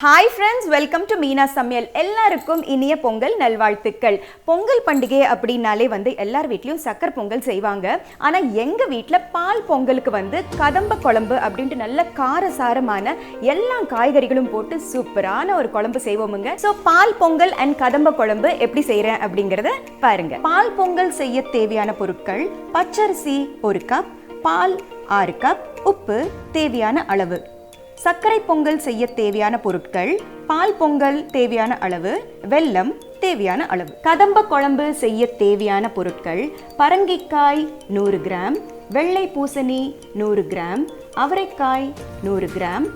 Hi friends, welcome to Meena சமையல். எல்லாருக்கும் இனிய பொங்கல் நல்வாழ்த்துக்கள். பொங்கல் பண்டிகை அப்படின்னாலே எல்லார் வீட்லையும் சக்கரை பொங்கல் செய்வாங்க. ஆனால் எங்கள் வீட்டில் பால் பொங்கலுக்கு கதம்ப குழம்பு அப்படின்ட்டு நல்ல காரசாரமான எல்லா காய்கறிகளும் போட்டு சூப்பரான ஒரு குழம்பு செய்வோமுங்க. ஸோ பால் பொங்கல் அண்ட் கதம்ப குழம்பு எப்படி செய்கிறேன் அப்படிங்கிறத பாருங்க. பால் பொங்கல் செய்ய தேவையான பொருட்கள்: பச்சரிசி 1 கப், பால் 6 கப், உப்பு தேவையான அளவு. சர்க்கரை பொங்கல் செய்ய தேவையான பொருட்கள்: பால் பொங்கல் தேவையான அளவு, வெல்லம் தேவையான அளவு. கதம்ப குழம்பு செய்ய தேவையான பொருட்கள்: பரங்கிக்காய் 100 கிராம், வெள்ளை பூசணி 100 கிராம், அவரைக்காய் 100 கிராம்,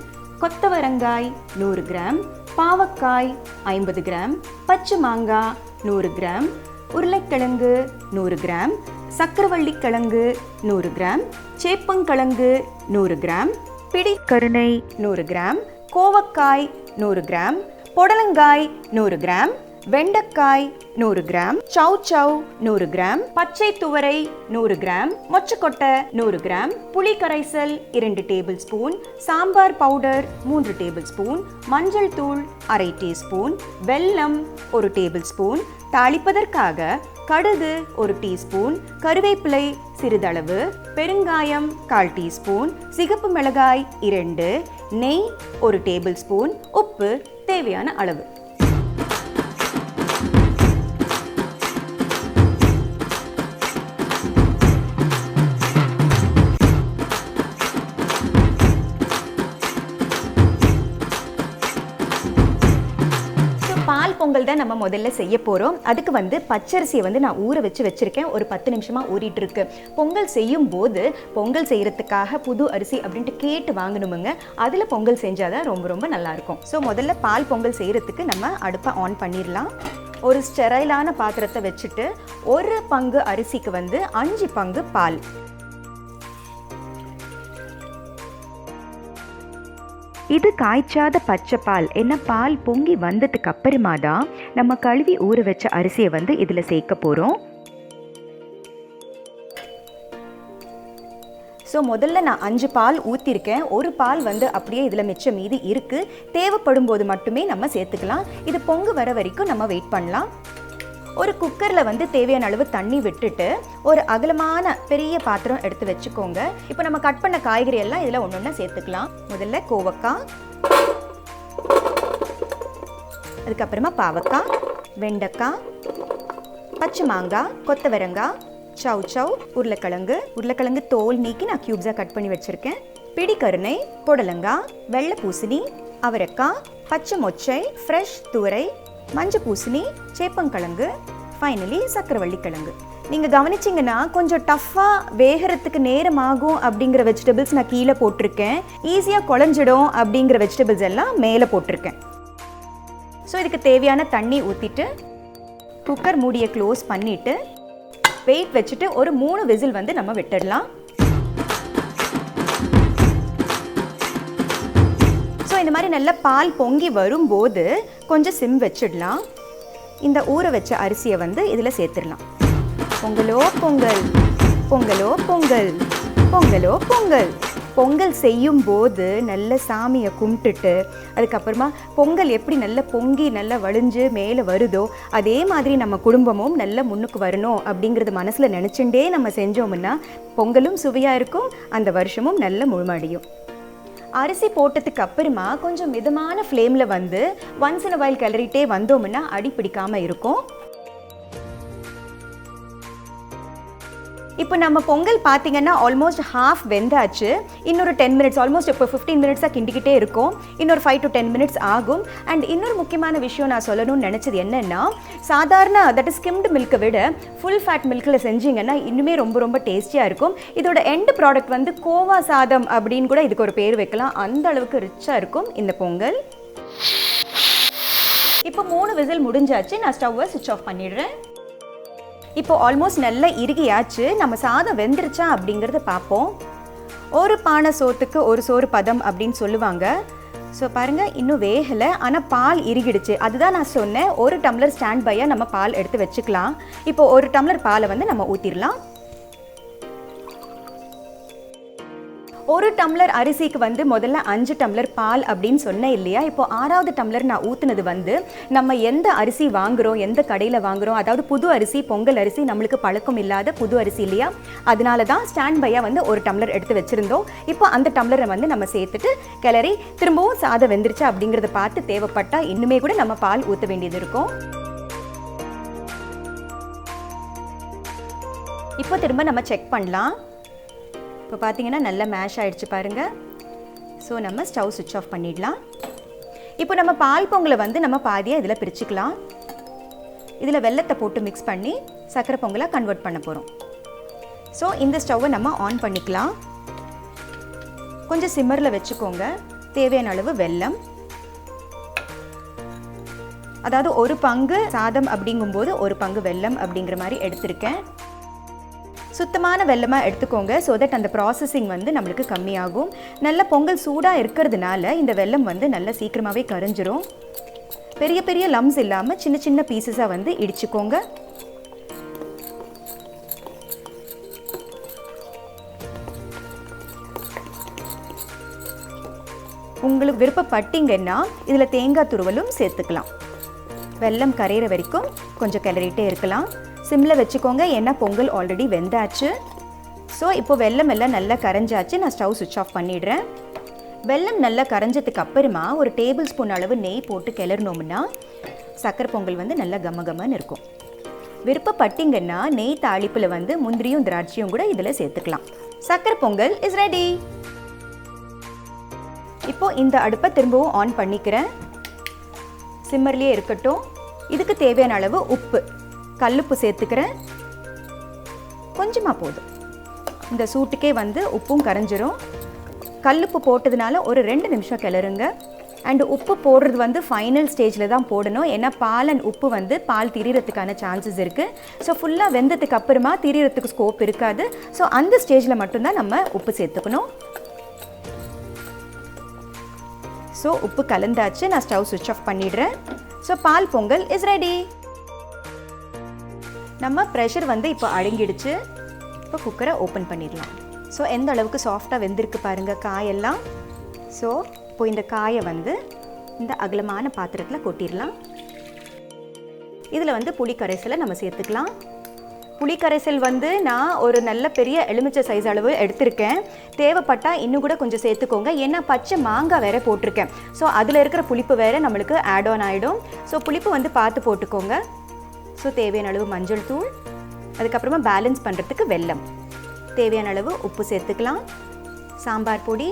கொத்தவரங்காய் 100 கிராம், பாவக்காய் 50 கிராம், பச்சை மாங்காய் 100 கிராம், உருளைக்கிழங்கு 100 கிராம், சக்கரவள்ளி கிழங்கு 100 கிராம், சேப்பங்கிழங்கு 100 கிராம், பிடி கருணை 100 கிராம், கோவக்காய் 100 கிராம், புடலங்காய் 100 கிராம், வெண்டைக்காய் 100 கிராம், சவ் 100 கிராம், பச்சை துவரை 100 கிராம், மொச்சக்கொட்டை 100 கிராம், புளி கரைசல் 2 table spoon, sambar powder 3 table spoon, மஞ்சள் தூள் அரை டீஸ்பூன், வெல்லம் 1 டேபிள் ஸ்பூன், தாளிப்பதற்காக கடுகு 1 டீஸ்பூன், கருவேப்பிலை சிறிதளவு, பெருங்காயம் 1/4 டீஸ்பூன், சிகப்பு மிளகாய் 2, நெய் 1 டேபிள் ஸ்பூன், உப்பு தேவையான அளவு. பால் பொங்கல் தான் நம்ம முதல்ல செய்ய போகிறோம். அதுக்கு பச்சரிசியை நான் ஊற வச்சிருக்கேன். ஒரு 10 நிமிஷமாக ஊறிட்டு இருக்கு. பொங்கல் செய்யும் போது பொங்கல் செய்யறதுக்காக புது அரிசி அப்படின்ட்டு கேட்டு வாங்கணுமுங்க. அதில் பொங்கல் செஞ்சாதான் ரொம்ப ரொம்ப நல்லாயிருக்கும். ஸோ முதல்ல பால் பொங்கல் செய்யறதுக்கு நம்ம அடுப்பை ஆன் பண்ணிடலாம். ஒரு ஸ்டெரைலான பாத்திரத்தை வச்சுட்டு 1 பங்கு அரிசிக்கு 5 பங்கு பால். இது காய்ச்சாத பச்சை பால். என்ன, பால் பொங்கி வந்ததுக்கு அப்புறமா தான் நம்ம கழுவி ஊற வச்ச அரிசியை இதில் சேர்க்க போகிறோம். ஸோ முதல்ல நான் 5 பால் ஊற்றிருக்கேன். ஒரு பால் அப்படியே இதில் மிச்சம் மீதி இருக்குது. தேவைப்படும் போது மட்டுமே நம்ம சேர்த்துக்கலாம். இது பொங்கு வர வரைக்கும் நம்ம வெயிட் பண்ணலாம். ஒரு குக்கரில் தேவையான அளவு தண்ணி விட்டுட்டு ஒரு அகலமான பெரிய பாத்திரம் எடுத்து வச்சுக்கோங்க. இப்போ நம்ம கட் பண்ண காய்கறி எல்லாம் இதில் ஒன்று ஒன்று சேர்த்துக்கலாம். முதல்ல கோவக்காய், அதுக்கப்புறமா பாவக்காய், வெண்டைக்காய், பச்சை மாங்காய், கொத்தவரங்காய், சவ், உருளைக்கிழங்கு தோல் நீக்கி நான் கியூப்ஸாக கட் பண்ணி வச்சுருக்கேன், பிடி கருணை, புடலங்காய், வெள்ளை பூசணி, அவரைக்காய், பச்சை மொச்சை, ஃப்ரெஷ் துவரை, மஞ்சள் பூசணி, சேப்பங்கிழங்கு, ஃபைனலி சக்கரவள்ளி கிழங்கு. நீங்கள் கவனிச்சிங்கன்னா கொஞ்சம் டஃப்பாக வேகிறதுக்கு நேரம் ஆகும் அப்படிங்கிற வெஜிடபிள்ஸ் நான் கீழே போட்டிருக்கேன். ஈஸியாக குழஞ்சிடும் அப்படிங்கிற வெஜிடபிள்ஸ் எல்லாம் மேலே போட்டிருக்கேன். ஸோ இதுக்கு தேவையான தண்ணி ஊற்றிட்டு குக்கர் மூடியை க்ளோஸ் பண்ணிவிட்டு வெயிட் வச்சுட்டு ஒரு 3 விசில் நம்ம விட்டுடலாம். இந்த மாதிரி நல்ல பால் பொங்கி வரும்போது கொஞ்சம் சிம் வச்சிடலாம். இந்த ஊற வச்ச அரிசியை இதில் சேர்த்துடலாம். பொங்கலோ பொங்கல், பொங்கலோ பொங்கல், பொங்கலோ பொங்கல். பொங்கல் செய்யும் போது நல்ல சாமியை கும்பிட்டுட்டு அதுக்கப்புறமா பொங்கல் எப்படி நல்ல பொங்கி நல்லா வழிஞ்சு மேலே வருதோ அதே மாதிரி நம்ம குடும்பமும் நல்ல முன்னுக்கு வரணும் அப்படிங்கிறது மனசில் நினச்சுட்டே நம்ம செஞ்சோம்னா பொங்கலும் சுவையாக இருக்கும், அந்த வருஷமும் நல்ல முழுமடியும். அரிசி போட்டதுக்கு அப்புறமா கொஞ்சம் மிதமான ஃப்ளேமில் ஒன்ஸ் இன் அ வைல் கிளறிட்டே வந்தோம்னா அடி பிடிக்காமல் இருக்கும். இப்போ நம்ம பொங்கல் பார்த்தீங்கன்னா ஆல்மோஸ்ட் ஹாஃப் வெந்தாச்சு. இன்னொரு 10 மினிட்ஸ், ஆல்மோஸ்ட் இப்போ 15 மினிட்ஸாக கிண்டிக்கிட்டே இருக்கும். இன்னொரு 5 to 10 மினிட்ஸ் ஆகும். அண்ட் இன்னொரு முக்கியமான விஷயம் நான் சொல்லணும்னு நினச்சது என்னென்னா, சாதாரண தட் இஸ் ஸ்கிம்டு மில்கை விட ஃபுல் ஃபேட் மில்கில் செஞ்சிங்கன்னா இன்னுமே ரொம்ப ரொம்ப டேஸ்டியாக இருக்கும். இதோட எண்ட் ப்ராடக்ட் கோவா சாதம் அப்படின்னு கூட இதுக்கு ஒரு பேர் வைக்கலாம். அந்த அளவுக்கு ரிச்சாக இருக்கும் இந்த பொங்கல். இப்போ 3 விசில் முடிஞ்சாச்சு. நான் ஸ்டவ்வை சுவிட்ச் ஆஃப் பண்ணிடுறேன். இப்போ ஆல்மோஸ்ட் நல்லா இறுகியாச்சு. நம்ம சாதம் வெந்துருச்சா அப்படிங்கிறத பார்ப்போம். ஒரு பானை சோத்துக்கு ஒரு சோறு பதம் அப்படின்னு சொல்லுவாங்க. ஸோ பாருங்கள், இன்னும் வேகலை, ஆனால் பால் இறுகிடுச்சு. அதுதான் நான் சொன்னேன், 1 டம்ளர் ஸ்டாண்ட் பையாக நம்ம பால் எடுத்து வச்சுக்கலாம். இப்போ 1 டம்ளர் பாலை நம்ம ஊற்றிடலாம். ஒரு டம்ளர் அரிசிக்கு வந்து முதல்ல 5 டம்ளர் பால் அப்படின்னு சொன்னேன் இல்லையா? இப்போ 6வது டம்ளர் நான் ஊற்றுனது வந்து நம்ம எந்த அரிசி வாங்குகிறோம், எந்த கடையில் வாங்குகிறோம், அதாவது புது அரிசி, பொங்கல் அரிசி, நம்மளுக்கு பழக்கம் இல்லாத புது அரிசி இல்லையா? அதனால தான் ஸ்டாண்ட் பையாக வந்து ஒரு டம்ளர் எடுத்து வச்சுருந்தோம். இப்போ அந்த டம்ளரை வந்து நம்ம சேர்த்துட்டு கிளறி திரும்பவும் சாதம் வெந்துருச்சு அப்படிங்கிறத பார்த்து தேவைப்பட்டால் இன்னுமே கூட நம்ம பால் ஊற்ற வேண்டியது இருக்கும். இப்போ திரும்ப நம்ம செக் பண்ணலாம். இப்போ பார்த்தீங்கன்னா நல்லா மேஷ் ஆகிடுச்சு பாருங்கள். ஸோ நம்ம ஸ்டவ் சுவிட்ச் ஆஃப் பண்ணிடலாம். இப்போ நம்ம பால் பொங்கலை வந்து நம்ம பாதியாக இதில் பிரிச்சுக்கலாம். இதில் வெல்லத்தை போட்டு மிக்ஸ் பண்ணி சக்கரை பொங்கலாக கன்வெர்ட் பண்ண போகிறோம். ஸோ இந்த ஸ்டவ்வை நம்ம ஆன் பண்ணிக்கலாம். கொஞ்சம் சிம்மரில் வச்சுக்கோங்க. தேவையான அளவு வெல்லம், அதாவது ஒரு பங்கு சாதம் அப்படிங்கும்போது ஒரு பங்கு வெல்லம் அப்படிங்கிற மாதிரி எடுத்திருக்கேன். சுத்தமான வெல்லமாக எடுத்துக்கோங்க. ஸோ தட் அந்த ப்ராசஸிங் வந்து நம்மளுக்கு கம்மியாகும். நல்ல பொங்கல் சூடாக இருக்கிறதுனால இந்த வெல்லம் வந்து நல்லா சீக்கிரமாகவே கரைஞ்சிரும். பெரிய பெரிய லம்ஸ் இல்லாமல் சின்ன சின்ன பீசஸாக வந்து இடிச்சுக்கோங்க. உங்களுக்கு விருப்பப்பட்டீங்கன்னா இதில் தேங்காய் துருவலும் சேர்த்துக்கலாம். வெல்லம் கரையிற வரைக்கும் கொஞ்சம் கிளறிட்டே இருக்கலாம். சிம்மில் வச்சுக்கோங்க, ஏன்னா பொங்கல் ஆல்ரெடி வெந்தாச்சு. ஸோ இப்போ வெல்லம் எல்லாம் நல்லா கரைஞ்சாச்சு. நான் ஸ்டவ் சுவிட்ச் ஆஃப் பண்ணிடுறேன். வெல்லம் நல்லா கரைஞ்சதுக்கு அப்புறமா ஒரு டேபிள் ஸ்பூன் அளவு நெய் போட்டு கிளறினோம்னா சக்கரை பொங்கல் வந்து நல்லா கமகமன்னு இருக்கும். விருப்பப்பட்டீங்கன்னா நெய் தாளிப்பில் வந்து முந்திரியும் திராட்சையும் கூட இதில் சேர்த்துக்கலாம். சக்கரை பொங்கல் இஸ் ரெடி. இப்போ இந்த அடுப்பை திரும்பவும் ஆன் பண்ணிக்கிறேன். சிம்மர்லேயே இருக்கட்டும். இதுக்கு தேவையான அளவு உப்பு, கல்லுப்பு சேர்த்துக்கிறேன். கொஞ்சமாக போதும். இந்த சூட்டுக்கே வந்து உப்பும் கரைஞ்சிரும். கல்லுப்பு போட்டதுனால ஒரு 2 நிமிஷம் கிளறுங்க. அண்டு உப்பு போடுறது வந்து ஃபைனல் ஸ்டேஜில் தான் போடணும். ஏன்னா பால் அண்ட் உப்பு வந்து பால் திரியறதுக்கான சான்சஸ் இருக்குது. ஸோ ஃபுல்லாக வெந்ததுக்கு அப்புறமா திரியறதுக்கு ஸ்கோப் இருக்காது. ஸோ அந்த ஸ்டேஜில் மட்டும்தான் நம்ம உப்பு சேர்த்துக்கணும். ஸோ உப்பு கலந்தாச்சு. நான் ஸ்டவ் சுவிட்ச் ஆஃப் பண்ணிடுறேன். ஸோ பால் பொங்கல் இஸ் ரெடி. நம்ம ப்ரெஷர் வந்து இப்போ அடங்கிடுச்சு. இப்போ குக்கரை ஓப்பன் பண்ணிடலாம். ஸோ எந்த அளவுக்கு சாஃப்டாக வெந்திருக்கு பாருங்கள் காயெல்லாம். ஸோ இப்போ இந்த காயை வந்து இந்த அகலமான பாத்திரத்தில் கொட்டிடலாம். இதில் வந்து புளி கரைசலை நம்ம சேர்த்துக்கலாம். புளி கரைசல் வந்து நான் ஒரு நல்ல பெரிய எலுமிச்சை சைஸ் அளவு எடுத்திருக்கேன். தேவைப்பட்டால் இன்னும் கூட கொஞ்சம் சேர்த்துக்கோங்க. ஏன்னா பச்சை மாங்காய் வேறு போட்டிருக்கேன். ஸோ அதில் இருக்கிற புளிப்பு வேறு நம்மளுக்கு ஆட் ஆன் ஆகிடும். ஸோ புளிப்பு வந்து பார்த்து போட்டுக்கோங்க. ஸோ தேவையான அளவு மஞ்சள் தூள், அதுக்கப்புறமா பேலன்ஸ் பண்ணுறதுக்கு வெல்லம், தேவையான அளவு உப்பு சேர்த்துக்கலாம். சாம்பார் பொடி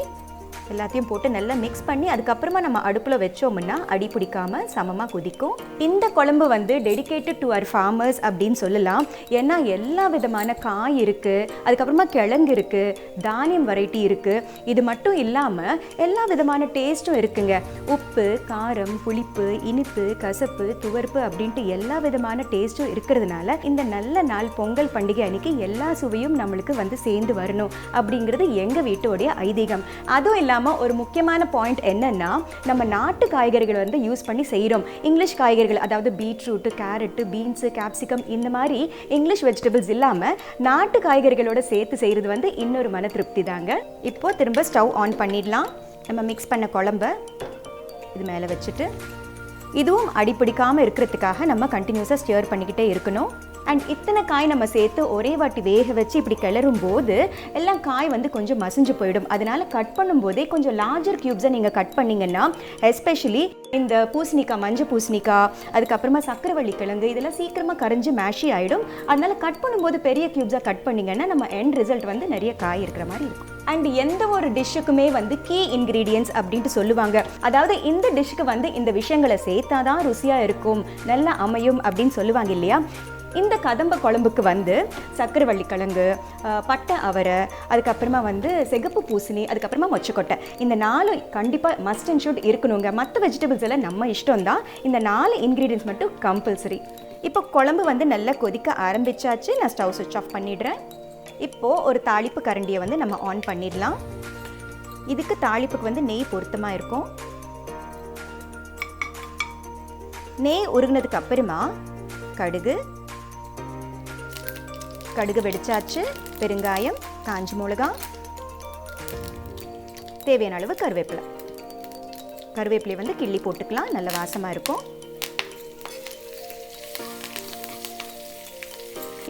எல்லாத்தையும் போட்டு நல்லா மிக்ஸ் பண்ணி அதுக்கப்புறமா நம்ம அடுப்பில் வச்சோம்னா அடி பிடிக்காமல் சமமாக கொதிக்கும். இந்த குழம்பு வந்து டெடிகேட்டட் டு அவர் ஃபார்மர்ஸ் அப்படின்னு சொல்லலாம். ஏன்னா எல்லா விதமான காய் இருக்குது, அதுக்கப்புறமா கிழங்கு இருக்குது, தானியம் வெரைட்டி இருக்குது. இது மட்டும் இல்லாமல் எல்லா விதமான டேஸ்ட்டும் இருக்குங்க. உப்பு, காரம், புளிப்பு, இனிப்பு, கசப்பு, துவர்ப்பு அப்படின்ட்டு எல்லா விதமான டேஸ்ட்டும் இருக்கிறதுனால இந்த நல்ல நாள் பொங்கல் பண்டிகை அன்னைக்கு எல்லா சுவையும் நம்மளுக்கு வந்து சேர்ந்து வரணும் அப்படிங்கிறது எங்கள் வீட்டோடைய ஐதீகம். அதுவும் இல்லாமல் ஒரு முக்கியமான பாயிண்ட் என்னன்னா, நம்ம நாட்டு காய்கறிகளை வந்து யூஸ் பண்ணி செய்கிறோம். இங்கிலீஷ் காய்கறிகள், அதாவது பீட்ரூட்டு, கேரட்டு, பீன்ஸு, கேப்சிகம், இந்த மாதிரி இங்கிலீஷ் வெஜிடபிள்ஸ் இல்லாமல் நாட்டு காய்கறிகளோட சேர்த்து செய்கிறது வந்து இன்னொரு மன திருப்தி தாங்க. இப்போ திரும்ப ஸ்டவ் ஆன் பண்ணிடலாம். நம்ம மிக்ஸ் பண்ண குழம்ப இது மேலே வச்சுட்டு இதுவும் அடிப்பிடிக்காமல் இருக்கிறதுக்காக நம்ம கண்டினியூஸாக ஸ்டியர் பண்ணிக்கிட்டே இருக்கணும். அண்ட் இத்தனை காய் நம்ம சேர்த்து ஒரே வாட்டி வேக வச்சு இப்படி கிளறும் போது எல்லாம் காய் வந்து கொஞ்சம் மசிஞ்சு போயிடும். அதனால கட் பண்ணும்போதே கொஞ்சம் லார்ஜர் க்யூப்ஸை நீங்கள் கட் பண்ணிங்கன்னா, எஸ்பெஷலி இந்த பூசணிக்காய், மஞ்சள் பூசணிக்காய், அதுக்கப்புறமா சக்கரவள்ளி கிழங்கு, இதெல்லாம் சீக்கிரமாக கரைஞ்சி மேஷி ஆகிடும். அதனால கட் பண்ணும்போது பெரிய க்யூப்ஸாக கட் பண்ணிங்கன்னா நம்ம எண்ட் ரிசல்ட் வந்து நிறைய காய் இருக்கிற மாதிரி இருக்கும். அண்ட் எந்த ஒரு டிஷ்ஷுக்குமே வந்து கீ இன்க்ரீடியன்ஸ் அப்படின்ட்டு சொல்லுவாங்க. அதாவது இந்த டிஷ்ஷுக்கு வந்து இந்த விஷயங்களை சேர்த்தாதான் ருசியாக இருக்கும், நல்லா அமையும் அப்படின்னு சொல்லுவாங்க இல்லையா? இந்த கதம்ப குழம்புக்கு வந்து சக்கரவள்ளி கிழங்கு, பட்டை அவரை, அதுக்கப்புறமா வந்து சிகப்பு பூசணி, அதுக்கப்புறமா மொச்சக்கொட்டை, இந்த 4 கண்டிப்பாக மஸ்ட் அண்ட் ஷுட் இருக்கணுங்க. மற்ற வெஜிடபிள்ஸ் எல்லாம் நம்ம இஷ்டம் தான். இந்த 4 இன்க்ரீடியன்ஸ் மட்டும் கம்பல்சரி. இப்போ குழம்பு வந்து நல்லா கொதிக்க ஆரம்பிச்சாச்சு. நான் ஸ்டவ் சுவிட்ச் ஆஃப் பண்ணிடுறேன். இப்போது ஒரு தாளிப்பு கரண்டியை வந்து நம்ம ஆன் பண்ணிடலாம். இதுக்கு தாளிப்புக்கு வந்து நெய் பொருத்தமாக இருக்கும். நெய் உருகினதுக்கு அப்புறமா கடுகு வெடிச்சாச்சு, பெருங்காயம், காஞ்சி மிளகாய், தேவையான அளவு கருவேப்பிலை வந்து கிள்ளி போட்டுக்கலாம், நல்ல வாசமாக இருக்கும்.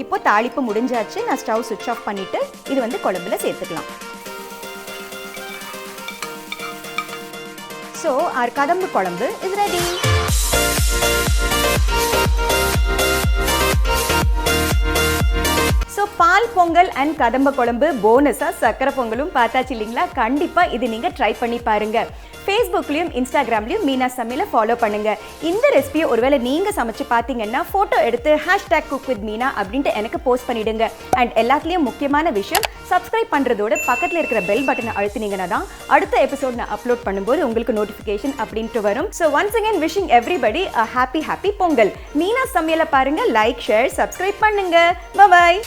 இப்போ தாளிப்பு முடிஞ்சாச்சு. நான் ஸ்டவ் சுவிட்ச் ஆஃப் பண்ணிட்டு இது வந்து குழம்புல சேர்த்துக்கலாம். ஸோ our கதம்பு குழம்பு இஸ் ரெடி. ஸோ பால் பொங்கல் அண்ட் கதம்ப குழம்பு போனஸாக சக்கரை பொங்கலும் பார்த்தாச்சு இல்லைங்களா? கண்டிப்பாக இது நீங்கள் ட்ரை பண்ணி பாருங்கள். ஃபேஸ்புக்லேயும் இன்ஸ்டாகிராம்லேயும் மீனா சமையலை ஃபாலோ பண்ணுங்கள். இந்த ரெசிபியை ஒருவேளை நீங்கள் சமைச்சு பார்த்தீங்கன்னா ஃபோட்டோ எடுத்து #cook-with-meena அப்படின்ட்டு எனக்கு போஸ்ட் பண்ணிவிடுங்க. அண்ட் எல்லாத்துலேயும் முக்கியமான விஷயம், சப்ஸ்கிரைப் பண்ணுறதோட பக்கத்தில் இருக்கிற பெல் பட்டனை அழுத்தினீங்கன்னா தான் அடுத்த எபிசோட் நான் அப்லோட் பண்ணும்போது உங்களுக்கு நோட்டிஃபிகேஷன் அப்படின்ட்டு வரும். So once again wishing everybody அ ஹாப்பி பொங்கல். மீனா சமையலை பாருங்கள், லைக், ஷேர், சப்ஸ்கிரைப் பண்ணுங்கள். பாய்.